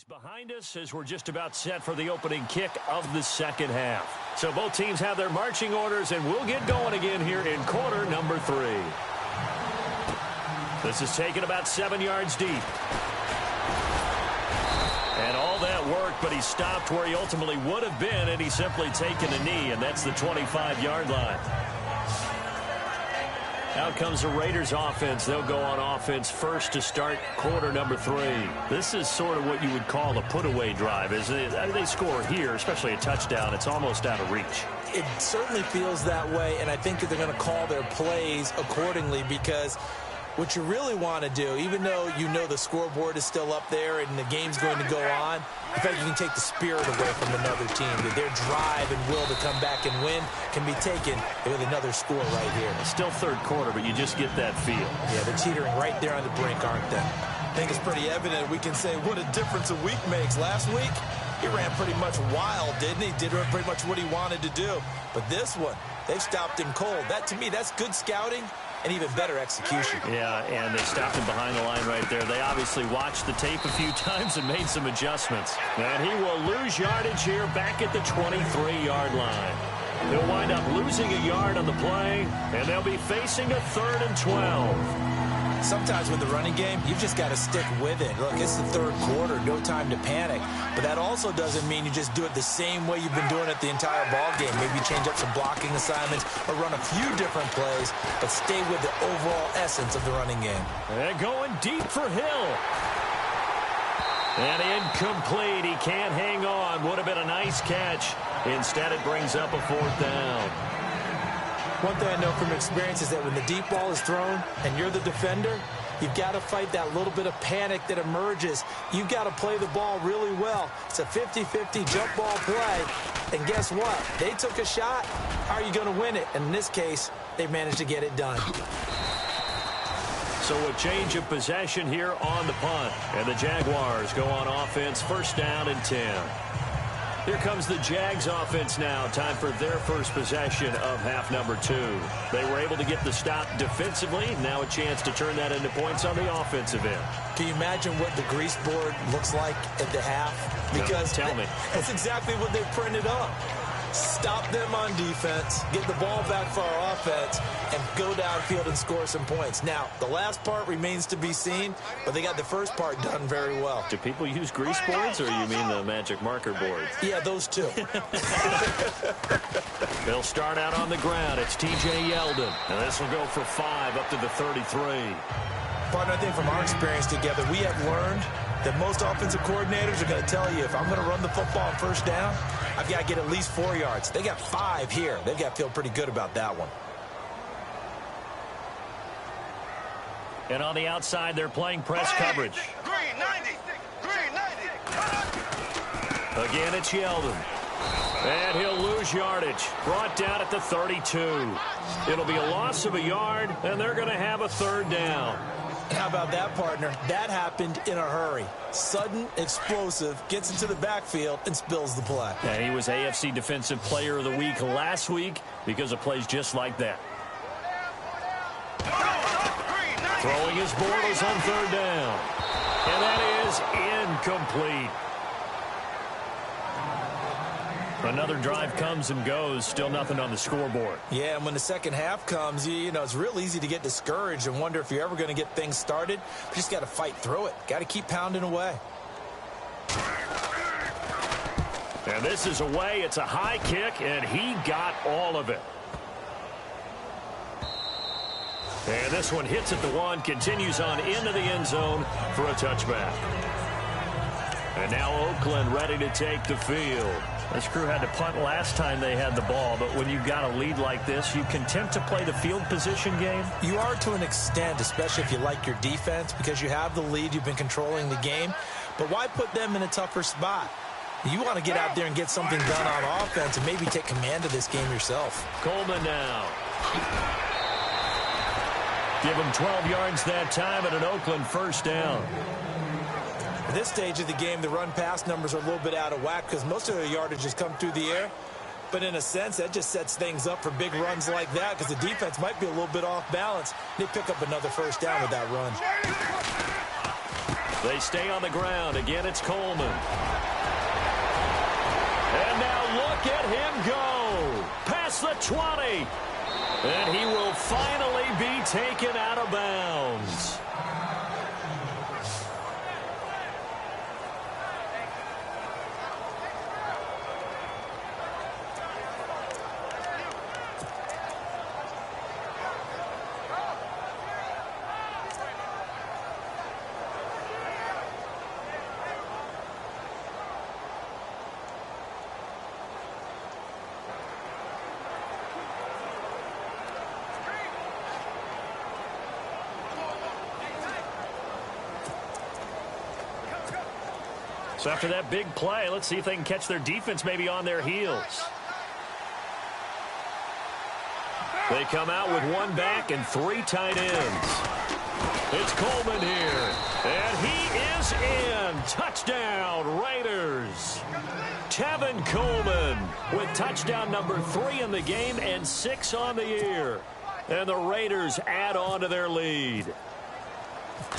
Plays behind us as we're just about set for the opening kick of the second half. So both teams have their marching orders, and we'll get going again here in quarter number 3. This is taken about 7 yards deep. And all that work, but he stopped where he ultimately would have been, and he's simply taken a knee, and that's the 25-yard line. Out comes the Raiders offense. They'll go on offense first to start quarter number 3. This is sort of what you would call a put-away drive, isn't it? I mean, they score here, especially a touchdown. It's almost out of reach. It certainly feels that way, and I think that they're going to call their plays accordingly, because what you really want to do, even though you know the scoreboard is still up there and the game's going to go on, in fact, you can take the spirit away from another team. That their drive and will to come back and win can be taken with another score right here. It's still third quarter, but you just get that feel. Yeah, they're teetering right there on the brink, aren't they? I think it's pretty evident. We can say what a difference a week makes. Last week, he ran pretty much wild, didn't he? Did pretty much what he wanted to do. But this one, they've stopped him cold. That, to me, that's good scouting and even better execution. Yeah, and they stopped him behind the line right there. They obviously watched the tape a few times and made some adjustments. And he will lose yardage here back at the 23-yard line. He'll wind up losing a yard on the play, and they'll be facing a 3rd and 12. Sometimes with the running game, you've just got to stick with it. Look, it's the third quarter, no time to panic. But that also doesn't mean you just do it the same way you've been doing it the entire ball game. Maybe change up some blocking assignments or run a few different plays, but stay with the overall essence of the running game. And going deep for Hill. And incomplete. He can't hang on. Would have been a nice catch. Instead, it brings up a 4th down. One thing I know from experience is that when the deep ball is thrown and you're the defender, you've got to fight that little bit of panic that emerges. You've got to play the ball really well. It's a 50-50 jump ball play. And guess what? They took a shot. How are you going to win it? And in this case, they managed to get it done. So a change of possession here on the punt. And the Jaguars go on offense, 1st down and 10. Here comes the Jags offense now. Time for their first possession of half number 2. They were able to get the stop defensively. Now a chance to turn that into points on the offensive end. Can you imagine what the grease board looks like at the half? Because no, tell me. That's exactly what they printed up. Stop them on defense, get the ball back for our offense, and go downfield and score some points. Now, the last part remains to be seen, but they got the first part done very well. Do people use grease boards, or you mean the magic marker board? Yeah, those two. They'll start out on the ground. It's T.J. Yeldon, and this will go for 5 up to the 33. Partner, I think from our experience together, we have learned that most offensive coordinators are going to tell you, if I'm going to run the football on 1st down, I've got to get at least 4 yards. They got 5 here. They've got to feel pretty good about that one. And on the outside, they're playing press coverage. Green 90. Green 90. Again, it's Yeldon. And he'll lose yardage. Brought down at the 32. It'll be a loss of a yard, and they're going to have a 3rd down. How about that, partner? That happened in a hurry. Sudden, explosive, gets into the backfield, and spills the play. And he was AFC Defensive Player of the Week last week because of plays just like that. Throwing his Bortles on 3rd down. And that is incomplete. Another drive comes and goes. Still nothing on the scoreboard. Yeah, and when the second half comes, you know, it's real easy to get discouraged and wonder if you're ever going to get things started. You just got to fight through it. Got to keep pounding away. And this is away. It's a high kick, and he got all of it. And this one hits at the 1, continues on into the end zone for a touchback. And now Oakland ready to take the field. This crew had to punt last time they had the ball, but when you've got a lead like this, you content to play the field position game? You are to an extent, especially if you like your defense, because you have the lead, you've been controlling the game. But why put them in a tougher spot? You want to get out there and get something done on offense and maybe take command of this game yourself. Coleman now. Give him 12 yards that time and an Oakland 1st down. At this stage of the game, the run-pass numbers are a little bit out of whack because most of the yardage has come through the air. But in a sense, that just sets things up for big runs like that because the defense might be a little bit off balance. They pick up another 1st down with that run. They stay on the ground. Again, it's Coleman. And now look at him go. Past the 20. And he will finally be taken out of bounds. So after that big play, let's see if they can catch their defense maybe on their heels. They come out with one back and 3 tight ends. It's Coleman here. And he is in. Touchdown, Raiders. Tevin Coleman with touchdown number 3 in the game and 6 on the year. And the Raiders add on to their lead.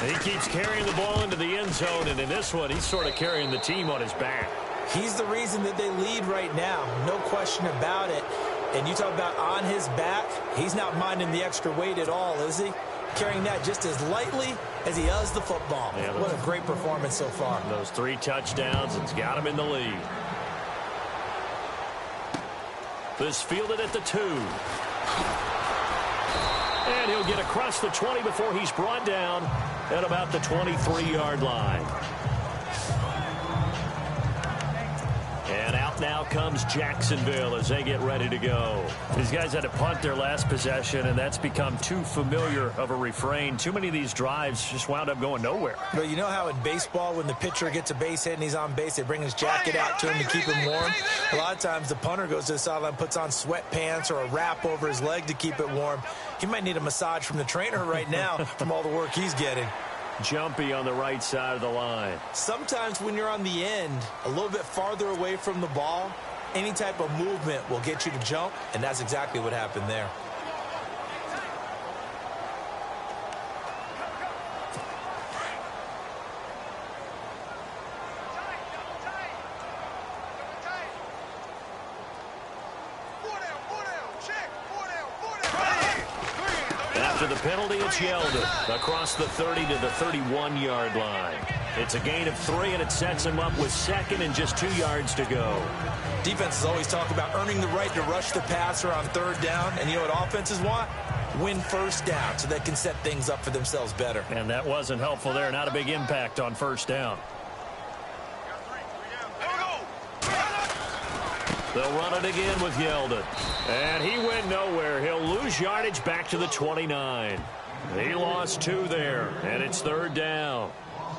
He keeps carrying the ball into the end zone, and in this one, he's sort of carrying the team on his back. He's the reason that they lead right now, no question about it. And you talk about on his back, he's not minding the extra weight at all, is he? Carrying that just as lightly as he does the football. Yeah, what a great performance so far. Those 3 touchdowns, it's got him in the lead. This fielded at the 2. And he'll get across the 20 before he's brought down at about the 23-yard line. And out now comes Jacksonville as they get ready to go. These guys had to punt their last possession, and that's become too familiar of a refrain. Too many of these drives just wound up going nowhere. But you know how in baseball, when the pitcher gets a base hit and he's on base, they bring his jacket out to him to keep him warm? A lot of times the punter goes to the sideline, puts on sweatpants or a wrap over his leg to keep it warm. He might need a massage from the trainer right now from all the work he's getting. Jumpy on the right side of the line. Sometimes when you're on the end, a little bit farther away from the ball, any type of movement will get you to jump, and that's exactly what happened there. After the penalty, it's Yeldon across the 30 to the 31-yard line. It's a gain of 3, and it sets him up with 2nd and just 2 yards to go. Defenses always talk about earning the right to rush the passer on 3rd down, and you know what offenses want? Win 1st down so they can set things up for themselves better. And that wasn't helpful there. Not a big impact on 1st down. They'll run it again with Yeldon. And he went nowhere. He'll lose yardage back to the 29. He lost 2 there, and it's 3rd down.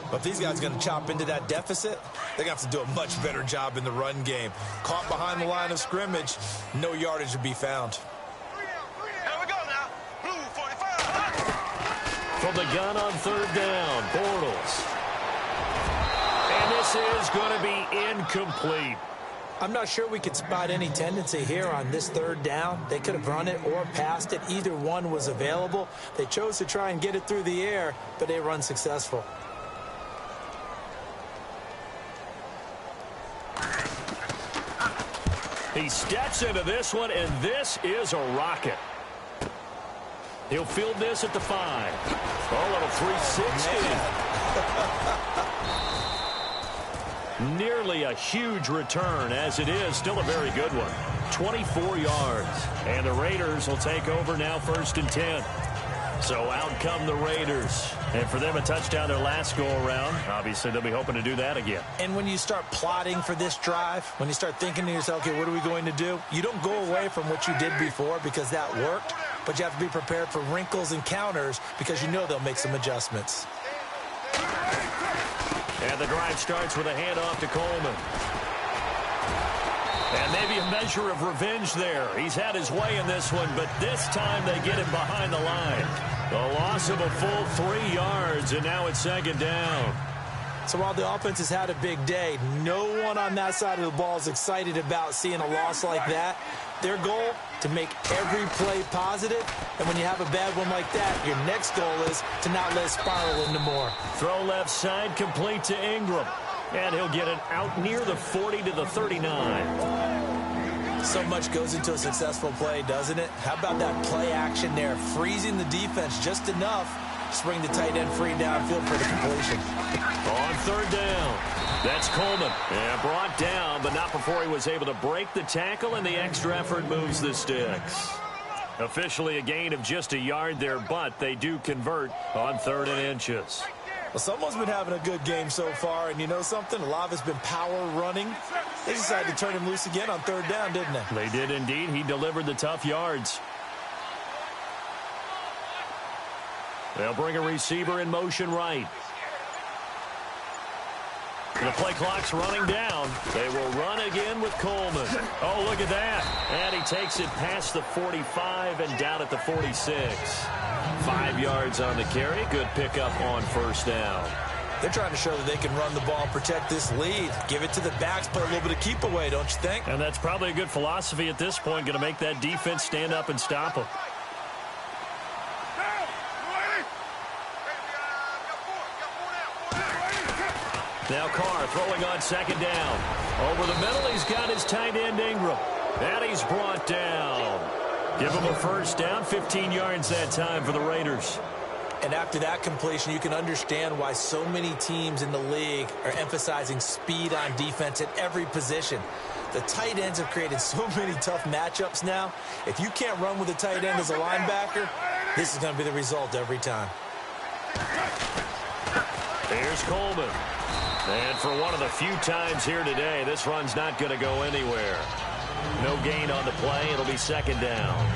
But if these guys are going to chop into that deficit, they're going to have to do a much better job in the run game. Caught behind the line of scrimmage, no yardage to be found. Here we go now. Blue 45. From the gun on 3rd down, Bortles. And this is going to be incomplete. I'm not sure we could spot any tendency here on this 3rd down. They could have run it or passed it. Either one was available. They chose to try and get it through the air, but they were unsuccessful. He steps into this one, and this is a rocket. He'll field this at the 5. Oh, little 360. Nearly a huge return, as it is still a very good one. 24 yards. And the Raiders will take over now 1st and 10. So out come the Raiders. And for them, a touchdown their last go-around. Obviously, they'll be hoping to do that again. And when you start plotting for this drive, when you start thinking to yourself, okay, what are we going to do? You don't go away from what you did before because that worked. But you have to be prepared for wrinkles and counters because you know they'll make some adjustments. And the drive starts with a handoff to Coleman. And maybe a measure of revenge there. He's had his way in this one, but this time they get him behind the line. The loss of a full 3 yards, and now it's 2nd down. So while the offense has had a big day, no one on that side of the ball is excited about seeing a loss like that. Their goal, to make every play positive, and when you have a bad one like that, your next goal is to not let it spiral into more. Throw left side, complete to Ingram. And he'll get it out near the 40 to the 39. So much goes into a successful play, doesn't it? How about that play action there, freezing the defense just enough to bring the tight end free downfield for the completion. On third down, that's Coleman. And brought down, but not before he was able to break the tackle, and the extra effort moves the sticks. Officially a gain of just a yard there, but they do convert on 3rd and inches. Well, someone's been having a good game so far, and you know something? A lot of it's been power running. They decided to turn him loose again on 3rd down, didn't they? They did indeed. He delivered the tough yards. They'll bring a receiver in motion right. The play clock's running down. They will run again with Coleman. Oh, look at that. And he takes it past the 45 and down at the 46. 5 yards on the carry. Good pickup on 1st down. They're trying to show that they can run the ball and protect this lead. Give it to the backs, play a little bit of keep away, don't you think? And that's probably a good philosophy at this point. Going to make that defense stand up and stop them. Now Carr throwing on 2nd down. Over the middle, he's got his tight end Ingram. And he's brought down. Give him a 1st down, 15 yards that time for the Raiders. And after that completion, you can understand why so many teams in the league are emphasizing speed on defense at every position. The tight ends have created so many tough matchups now. If you can't run with a tight end as a linebacker, this is going to be the result every time. Here's Coleman. And for one of the few times here today, this run's not going to go anywhere. No gain on the play. It'll be 2nd down.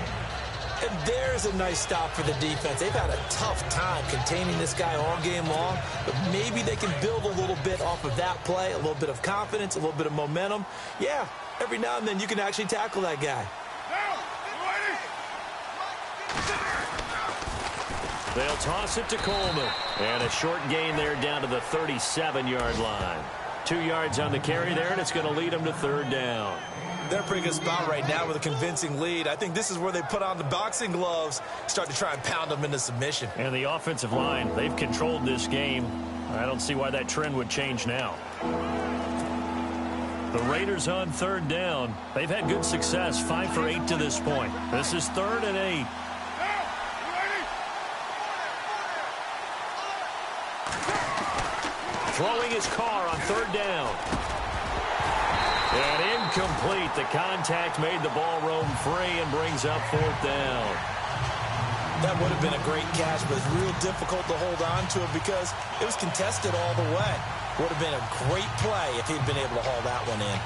And there's a nice stop for the defense. They've had a tough time containing this guy all game long, but maybe they can build a little bit off of that play, a little bit of confidence, a little bit of momentum. Yeah, every now and then you can actually tackle that guy. They'll toss it to Coleman. And a short gain there down to the 37-yard line. 2 yards on the carry there, and it's going to lead them to 3rd down. They're in a pretty good spot right now with a convincing lead. I think this is where they put on the boxing gloves, start to try and pound them into submission. And the offensive line, they've controlled this game. I don't see why that trend would change now. The Raiders on 3rd down. They've had good success, 5 for 8 to this point. This is 3rd and 8. Throwing his Carr on 3rd down. And incomplete. The contact made the ball roam free and brings up 4th down. That would have been a great catch, but it's real difficult to hold on to it because it was contested all the way. Would have been a great play if he'd been able to haul that one in.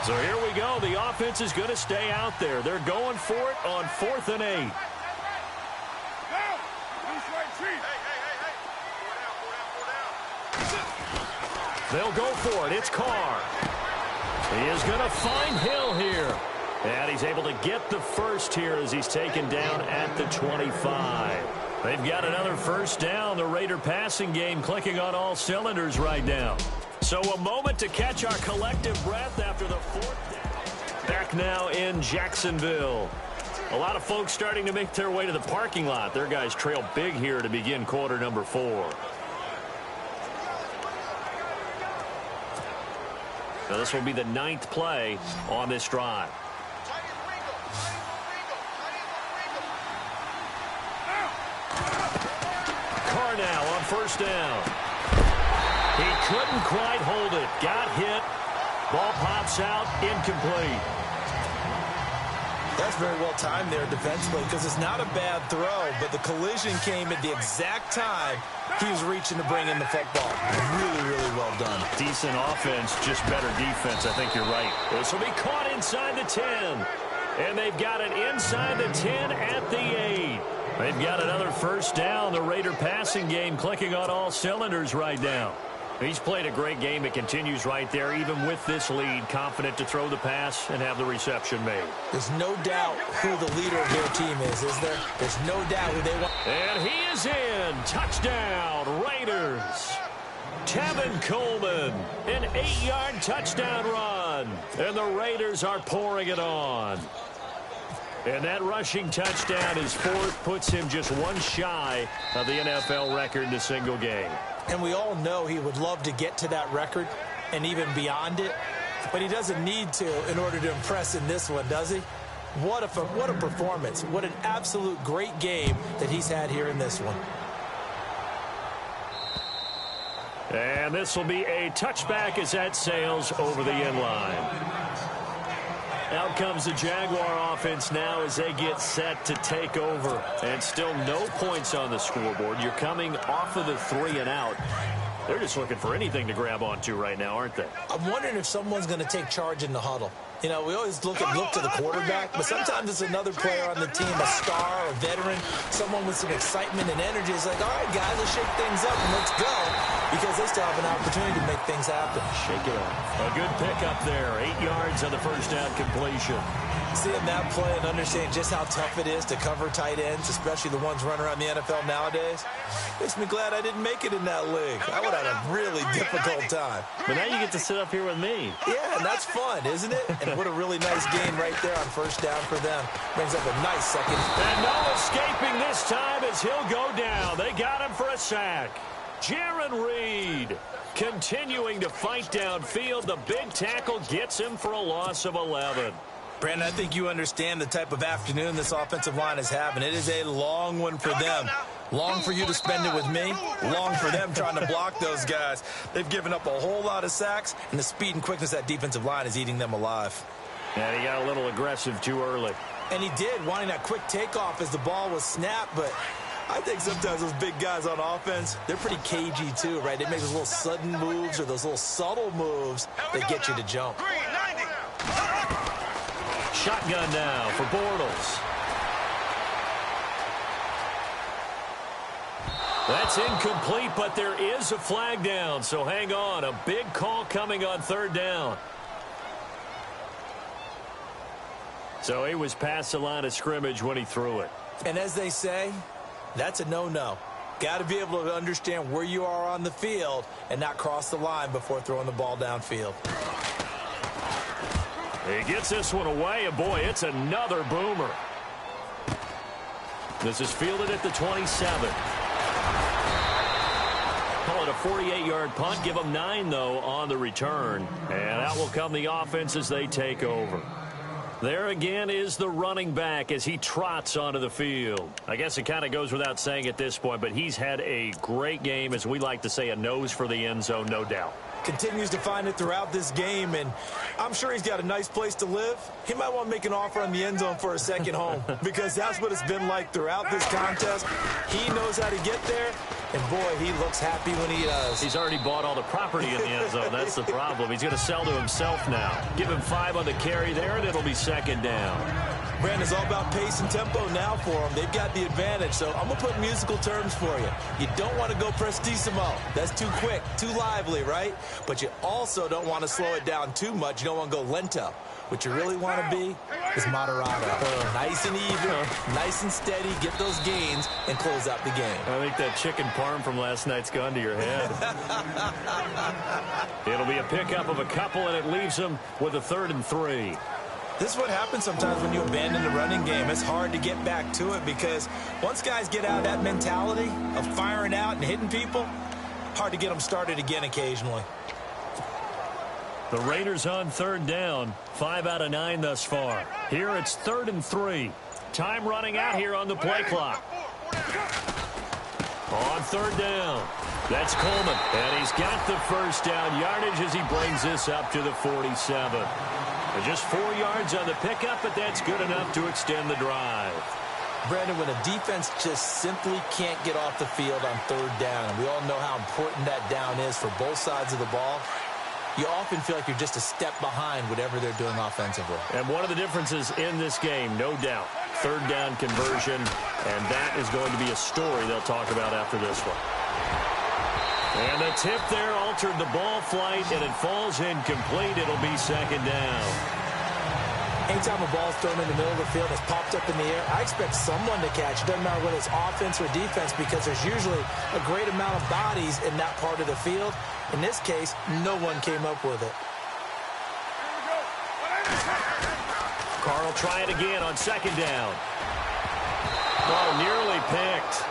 So here we go. The offense is going to stay out there. They're going for it on 4th and 8. They'll go for it. It's Carr. He is going to find Hill here. And he's able to get the first here as he's taken down at the 25. They've got another 1st down. The Raider passing game clicking on all cylinders right now. So a moment to catch our collective breath after the 4th down. Back now in Jacksonville. A lot of folks starting to make their way to the parking lot. Their guys trail big here to begin quarter number 4. Now this will be the 9th play on this drive. Carr now on 1st down. He couldn't quite hold it. Got hit. Ball pops out. Incomplete. That's very well timed there defensively because it's not a bad throw, but the collision came at the exact time he was reaching to bring in the football. Really, really well done. Decent offense, just better defense. I think you're right. This will be caught inside the 10. And they've got it inside the 10 at the 8. They've got another 1st down. The Raider passing game clicking on all cylinders right now. He's played a great game. It continues right there, even with this lead, confident to throw the pass and have the reception made. There's no doubt who the leader of their team is there? There's no doubt who they want. And he is in. Touchdown, Raiders. Tevin Coleman, an 8-yard touchdown run. And the Raiders are pouring it on. And that rushing touchdown, his fourth, puts him just one shy of the NFL record in a single game. And we all know he would love to get to that record and even beyond it. But he doesn't need to in order to impress in this one, does he? What a performance. What an absolute great game that he's had here in this one. And this will be a touchback as that sails over the end line. Out comes the Jaguar offense now as they get set to take over. And still no points on the scoreboard. You're coming off of the 3 and out. They're just looking for anything to grab onto right now, aren't they? I'm wondering if someone's going to take charge in the huddle. You know, we always look to the quarterback, but sometimes it's another player on the team, a star, a veteran, someone with some excitement and energy. It's like, all right, guys, let's shake things up and let's go, because they still have an opportunity to make things happen. Shake it up. A good pickup there. 8 yards on the first down completion. Seeing that play and understanding just how tough it is to cover tight ends, especially the ones running around the NFL nowadays, makes me glad I didn't make it in that league. I would have had a really difficult time. But now you get to sit up here with me. Yeah, and that's fun, isn't it? And what a really nice game right there on first down for them. Brings up a nice second. And no escaping this time as he'll go down. They got him for a sack. Jaron Reed continuing to fight downfield. The big tackle gets him for a loss of 11. Brandon, I think you understand the type of afternoon this offensive line is having. It is a long one for them. Long for you to spend it with me. Long for them trying to block those guys. They've given up a whole lot of sacks, and the speed and quickness of that defensive line is eating them alive. And he got a little aggressive too early. And he did, wanting that quick takeoff as the ball was snapped, but I think sometimes those big guys on offense, they're pretty cagey too, right? They make those little sudden moves or those little subtle moves that get you to jump. Shotgun now for Bortles. That's incomplete, but there is a flag down, so hang on. A big call coming on third down. So he was past the line of scrimmage when he threw it. And as they say, that's a no-no. Got to be able to understand where you are on the field and not cross the line before throwing the ball downfield. He gets this one away, and boy, it's another boomer. This is fielded at the 27. Call it a 48-yard punt. Give them 9, though, on the return. And out will come the offense as they take over. There again is the running back as he trots onto the field. I guess it kind of goes without saying at this point, but he's had a great game, as we like to say, a nose for the end zone, no doubt. Continues to find it throughout this game, and I'm sure he's got a nice place to live. He might want to make an offer on the end zone for a second home, because that's what it's been like throughout this contest. He knows how to get there, and boy, he looks happy when he does. He's already bought all the property in the end zone. That's the problem. He's going to sell to himself now. Give him 5 on the carry there, and it'll be second down. Brandon's all about pace and tempo now for them. They've got the advantage, so I'm going to put musical terms for you. You don't want to go prestissimo. That's too quick, too lively, right? But you also don't want to slow it down too much. You don't want to go lento. What you really want to be is moderato. Nice and even, nice and steady, get those gains, and close out the game. I think that chicken parm from last night's gone to your head. It'll be a pickup of a couple, and it leaves them with a 3rd and 3. This is what happens sometimes when you abandon the running game. It's hard to get back to it because once guys get out of that mentality of firing out and hitting people, hard to get them started again occasionally. The Raiders on 3rd down, 5 out of 9 thus far. Here it's 3rd and 3. Time running out here on the play clock. On 3rd down, that's Coleman, and he's got the first down yardage as he brings this up to the 47. Just 4 yards on the pickup, but that's good enough to extend the drive. Brandon, when a defense just simply can't get off the field on 3rd down, and we all know how important that down is for both sides of the ball, you often feel like you're just a step behind whatever they're doing offensively. And one of the differences in this game, no doubt, 3rd down conversion, and that is going to be a story they'll talk about after this one. And the tip there altered the ball flight, and it falls incomplete. It'll be second down. Anytime a ball's thrown in the middle of the field, it's popped up in the air, I expect someone to catch. It doesn't matter whether it's offense or defense, because there's usually a great amount of bodies in that part of the field. In this case, no one came up with it. Carr will try it again on second down. Oh, nearly picked.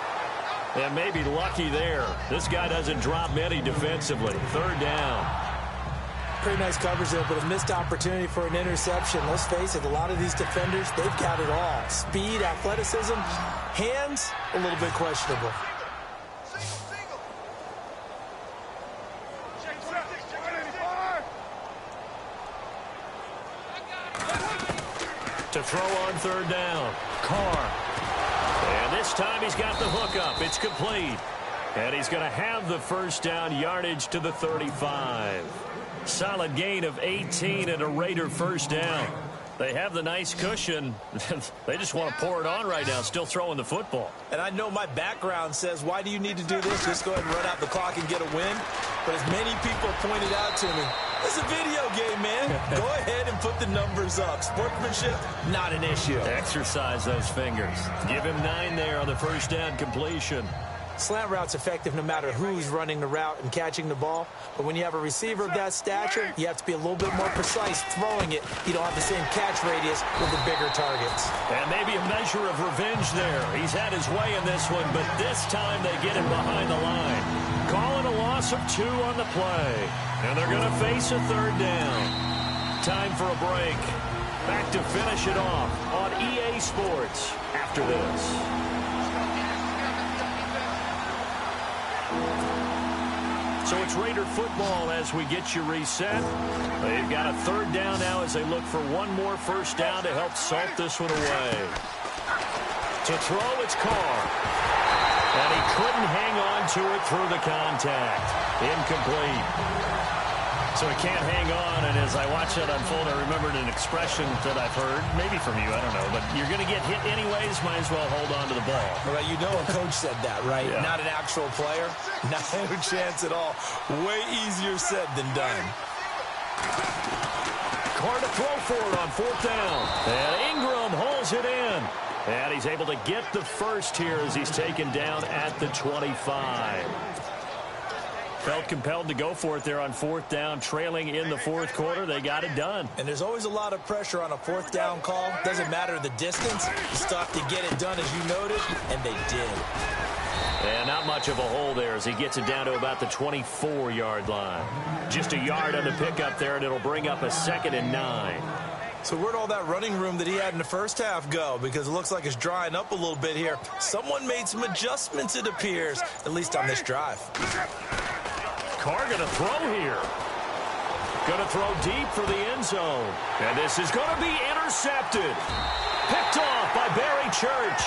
And maybe lucky there. This guy doesn't drop many defensively. Third down. Pretty nice coverage there, but a missed opportunity for an interception. Let's face it, a lot of these defenders, they've got it all. Speed, athleticism, hands, a little bit questionable. To throw on third down. Carr. And this time he's got the hook up. It's complete. And he's going to have the first down, yardage to the 35. Solid gain of 18 and a Raider first down. They have the nice cushion. They just want to pour it on right now, still throwing the football. And I know my background says, why do you need to do this? Just go ahead and run out the clock and get a win. But as many people pointed out to me, it's a video game, man. Go ahead and put the numbers up. Sportsmanship, not an issue. Exercise those fingers. Give him 9 there on the first down completion. Slant route's effective no matter who's running the route and catching the ball. But when you have a receiver of that stature, you have to be a little bit more precise throwing it. You don't have the same catch radius with the bigger targets. And maybe a measure of revenge there. He's had his way in this one, but this time they get him behind the line. Call it a loss of 2 on the play. And they're going to face a third down. Time for a break. Back to finish it off on EA Sports after this. So it's Raider football as we get you reset. They've got a third down now as they look for one more first down to help salt this one away. To throw, it's Carr. And he couldn't hang on to it through the contact. Incomplete. So he can't hang on, and as I watch that unfold, I remembered an expression that I've heard, maybe from you, I don't know, but you're going to get hit anyways, might as well hold on to the ball. Well, you know a coach said that, right? Yeah. Not an actual player. Not a chance at all. Way easier said than done. Carr to throw for it on fourth down. And Ingram holds it in. And he's able to get the first here as he's taken down at the 25. Felt compelled to go for it there on fourth down, trailing in the fourth quarter. They got it done. And there's always a lot of pressure on a fourth down call. Doesn't matter the distance. You still have to get it done, as you noted, and they did. And not much of a hole there as he gets it down to about the 24-yard line. Just a yard on the pickup there, and it'll bring up a 2nd and 9. So where'd all that running room that he had in the first half go? Because it looks like it's drying up a little bit here. Someone made some adjustments, it appears, at least on this drive. Carr going to throw here. Going to throw deep for the end zone. And this is going to be intercepted. Picked off by Barry Church.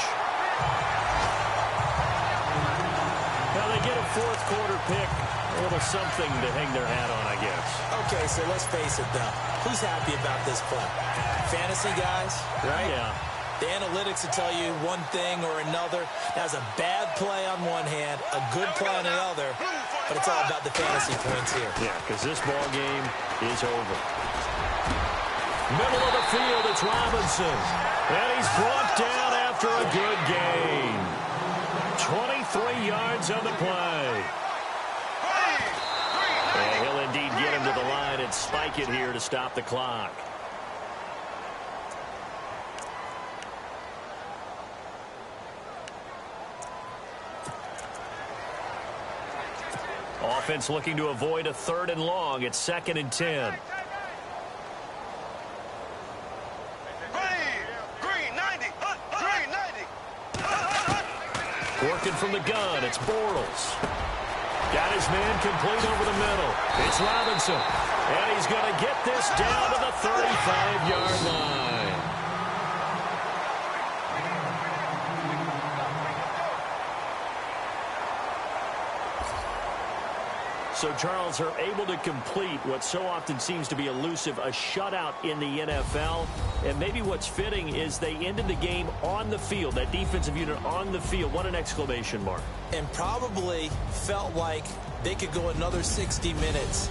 Now they get a fourth quarter pick. A little something to hang their hat on, I guess. Okay, so let's face it, though. Who's happy about this play? Fantasy guys, right? Yeah. The analytics will tell you one thing or another. That's a bad play on one hand, a good play on the other, but it's all about the fantasy points here. Yeah, because this ball game is over. Middle of the field, it's Robinson. And he's brought down after a good gain. 23 yards on the play. And he'll indeed get him to the line and spike it here to stop the clock. Offense looking to avoid a 3rd and long. It's 2nd and 10. Green 90. Green 90. Working from the gun, it's Bortles. Got his man complete over the middle. It's Robinson. And he's going to get this down to the 35-yard line. So, Charles, are able to complete what so often seems to be elusive, a shutout in the NFL. And maybe what's fitting is they ended the game on the field, that defensive unit on the field. What an exclamation mark. And probably felt like they could go another 60 minutes